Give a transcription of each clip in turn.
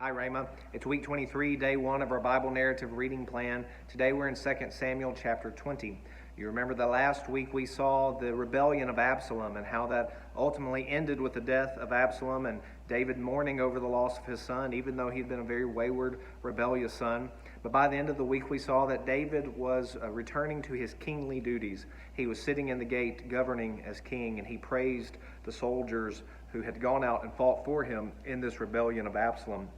Hi, Rama. It's week 23, day 1 of our Bible narrative reading plan. Today we're in 2 Samuel chapter 20. You remember that last week we saw the rebellion of Absalom and how that ultimately ended with the death of Absalom and David mourning over the loss of his son, even though he'd been a very wayward, rebellious son. But by the end of the week we saw that David was returning to his kingly duties. He was sitting in the gate governing as king, and he praised the soldiers who had gone out and fought for him in this rebellion of Absalom.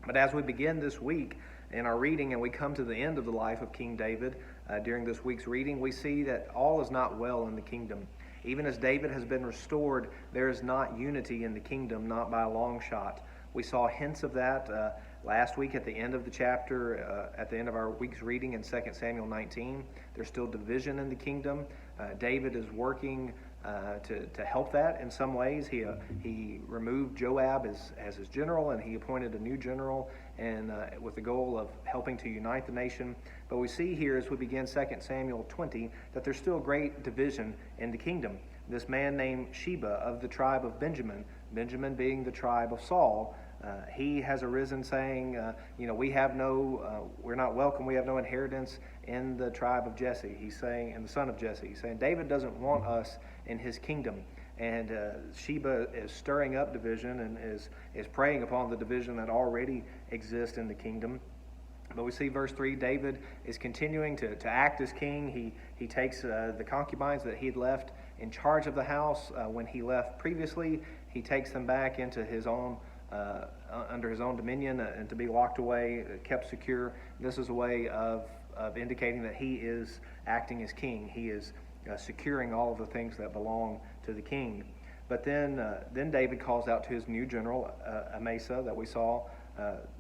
But as we begin this week in our reading and we come to the end of the life of King David, during this week's reading, we see that all is not well in the kingdom. Even as David has been restored, there is not unity in the kingdom, not by a long shot. We saw hints of that last week at the end of the chapter, at the end of our week's reading in 2 Samuel 19. There's still division in the kingdom. David is working to help that in some ways. He removed Joab as his general, and he appointed a new general, and with the goal of helping to unite the nation. But we see here as we begin 2 Samuel 20 that there's still great division in the kingdom. This man named Sheba of the tribe of Benjamin, Benjamin being the tribe of Saul, he has arisen saying, we're not welcome, we have no inheritance in the tribe of Jesse. He's saying, and the son of Jesse. He's saying David doesn't want us in his kingdom. And Sheba is stirring up division and is preying upon the division that already exists in the kingdom. But we see verse 3, David is continuing to act as king. He takes the concubines that he had left in charge of the house when he left previously. He takes them back into his own under his own dominion and to be locked away, kept secure. This is a way of indicating that he is acting as king. He is securing all of the things that belong to the king. But then David calls out to his new general, Amasa, that we saw,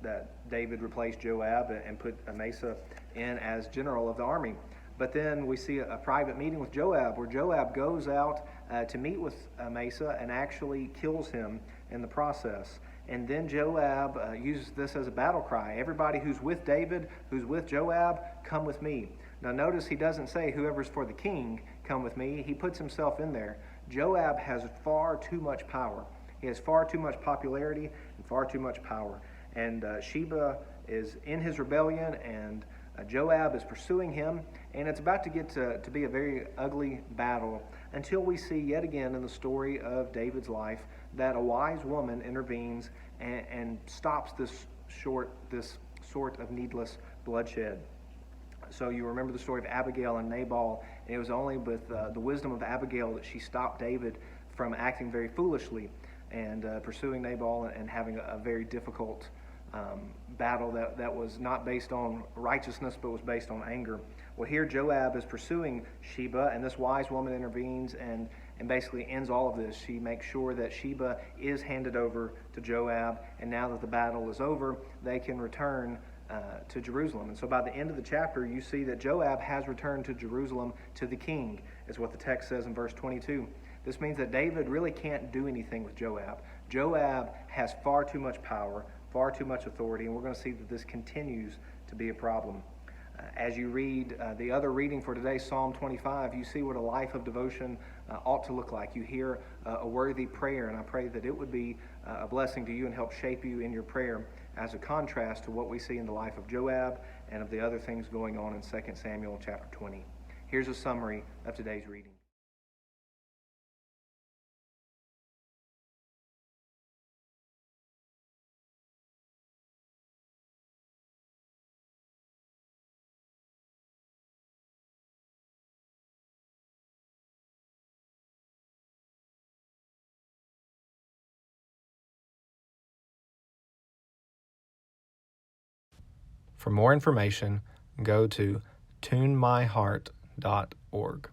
that David replaced Joab and put Amasa in as general of the army. But then we see a private meeting with Joab, where Joab goes out to meet with Amasa and actually kills him in the process. And then Joab uses this as a battle cry. Everybody who's with David, who's with Joab, come with me. Now notice he doesn't say whoever's for the king, come with me. He puts himself in there. Joab has far too much power. He has far too much popularity and far too much power. And Sheba is in his rebellion, and Joab is pursuing him, and it's about to get to be a very ugly battle until we see yet again in the story of David's life that a wise woman intervenes and stops this sort of needless bloodshed. So you remember the story of Abigail and Nabal, and it was only with the wisdom of Abigail that she stopped David from acting very foolishly and pursuing Nabal and having a very difficult battle that was not based on righteousness but was based on anger. Well, here Joab is pursuing Sheba, and this wise woman intervenes and basically ends all of this. She makes sure that Sheba is handed over to Joab, and now that the battle is over, they can return to Jerusalem. And so by the end of the chapter, you see that Joab has returned to Jerusalem to the king, is what the text says in verse 22. This means that David really can't do anything with Joab. Joab has far too much power, far too much authority, and we're going to see that this continues to be a problem. As you read the other reading for today, Psalm 25, you see what a life of devotion ought to look like. You hear a worthy prayer, and I pray that it would be a blessing to you and help shape you in your prayer as a contrast to what we see in the life of Joab and of the other things going on in 2 Samuel chapter 20. Here's a summary of today's reading. For more information, go to tunemyheart.org.